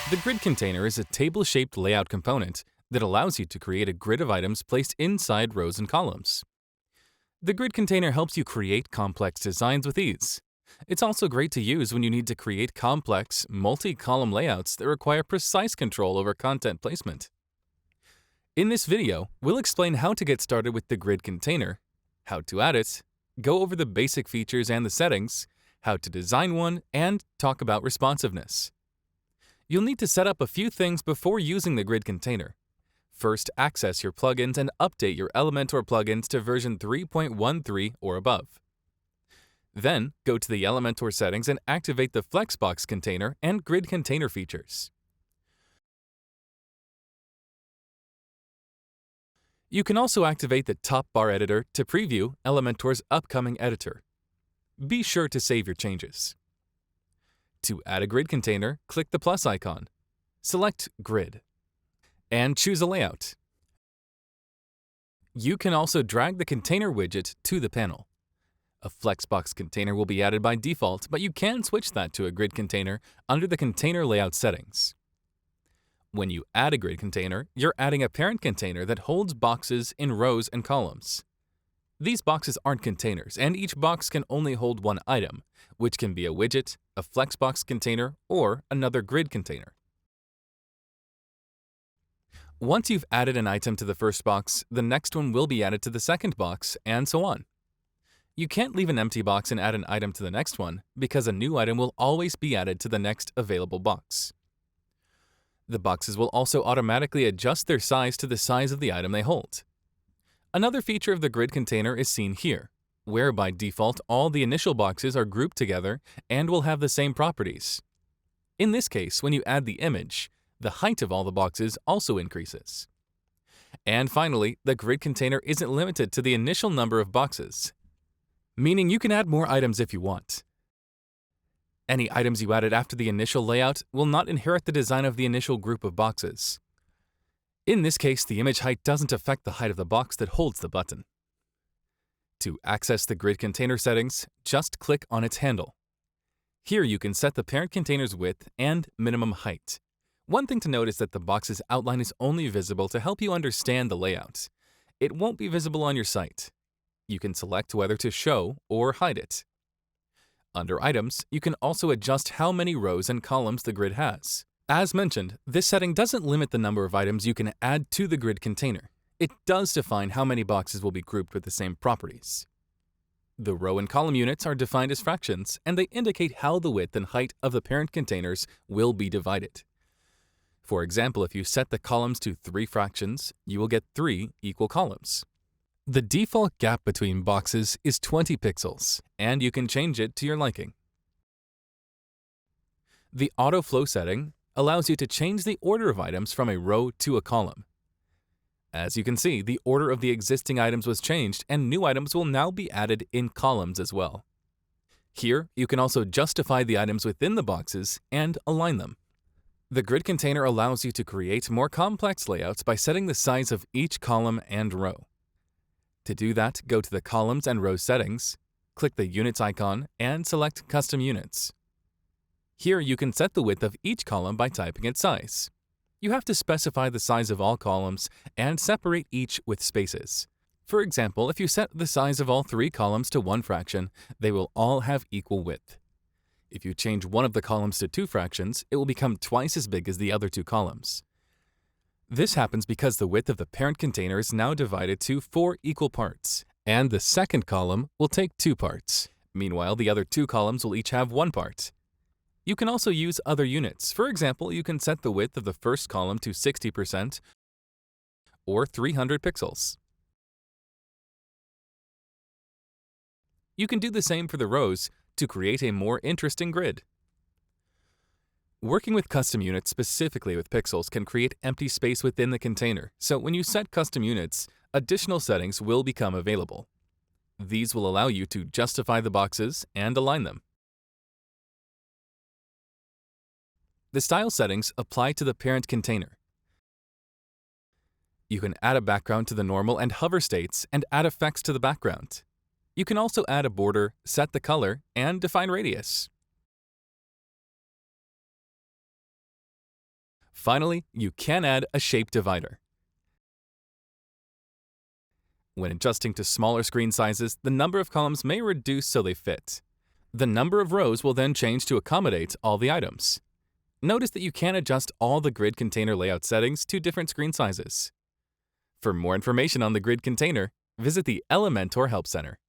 The grid container is a table-shaped layout component that allows you to create a grid of items placed inside rows and columns. The grid container helps you create complex designs with ease. It's also great to use when you need to create complex, multi-column layouts that require precise control over content placement. In this video, we'll explain how to get started with the grid container, how to add it, go over the basic features and the settings, how to design one, and talk about responsiveness. You'll need to set up a few things before using the grid container. First, access your plugins and update your Elementor plugins to version 3.13 or above. Then, go to the Elementor settings and activate the Flexbox container and grid container features. You can also activate the top bar editor to preview Elementor's upcoming editor. Be sure to save your changes. To add a grid container, click the plus icon. Select Grid and choose a layout. You can also drag the container widget to the panel. A Flexbox container will be added by default, but you can switch that to a grid container under the container layout settings. When you add a grid container, you're adding a parent container that holds boxes in rows and columns. These boxes aren't containers, and each box can only hold one item, which can be a widget, a Flexbox container, or another grid container. Once you've added an item to the first box, the next one will be added to the second box, and so on. You can't leave an empty box and add an item to the next one, because a new item will always be added to the next available box. The boxes will also automatically adjust their size to the size of the item they hold. Another feature of the grid container is seen here, where by default all the initial boxes are grouped together and will have the same properties. In this case, when you add the image, the height of all the boxes also increases. And finally, the grid container isn't limited to the initial number of boxes, meaning you can add more items if you want. Any items you added after the initial layout will not inherit the design of the initial group of boxes. In this case, the image height doesn't affect the height of the box that holds the button. To access the grid container settings, just click on its handle. Here you can set the parent container's width and minimum height. One thing to note is that the box's outline is only visible to help you understand the layout. It won't be visible on your site. You can select whether to show or hide it. Under Items, you can also adjust how many rows and columns the grid has. As mentioned, this setting doesn't limit the number of items you can add to the grid container. It does define how many boxes will be grouped with the same properties. The row and column units are defined as fractions, and they indicate how the width and height of the parent containers will be divided. For example, if you set the columns to 3 fractions, you will get 3 equal columns. The default gap between boxes is 20 pixels, and you can change it to your liking. The Auto Flow setting allows you to change the order of items from a row to a column. As you can see, the order of the existing items was changed, and new items will now be added in columns as well. Here, you can also justify the items within the boxes and align them. The grid container allows you to create more complex layouts by setting the size of each column and row. To do that, go to the Columns and Rows settings, click the Units icon, and select Custom Units. Here you can set the width of each column by typing its size. You have to specify the size of all columns and separate each with spaces. For example, if you set the size of all 3 columns to 1 fraction, they will all have equal width. If you change one of the columns to 2 fractions, it will become twice as big as the other 2 columns. This happens because the width of the parent container is now divided to 4 equal parts, and the second column will take 2 parts. Meanwhile, the other 2 columns will each have 1 part. You can also use other units. For example, you can set the width of the first column to 60% or 300 pixels. You can do the same for the rows to create a more interesting grid. Working with custom units, specifically with pixels, can create empty space within the container, so when you set custom units, additional settings will become available. These will allow you to justify the boxes and align them. The style settings apply to the parent container. You can add a background to the normal and hover states and add effects to the background. You can also add a border, set the color, and define radius. Finally, you can add a shape divider. When adjusting to smaller screen sizes, the number of columns may reduce so they fit. The number of rows will then change to accommodate all the items. Notice that you can adjust all the grid container layout settings to different screen sizes. For more information on the grid container, visit the Elementor Help Center.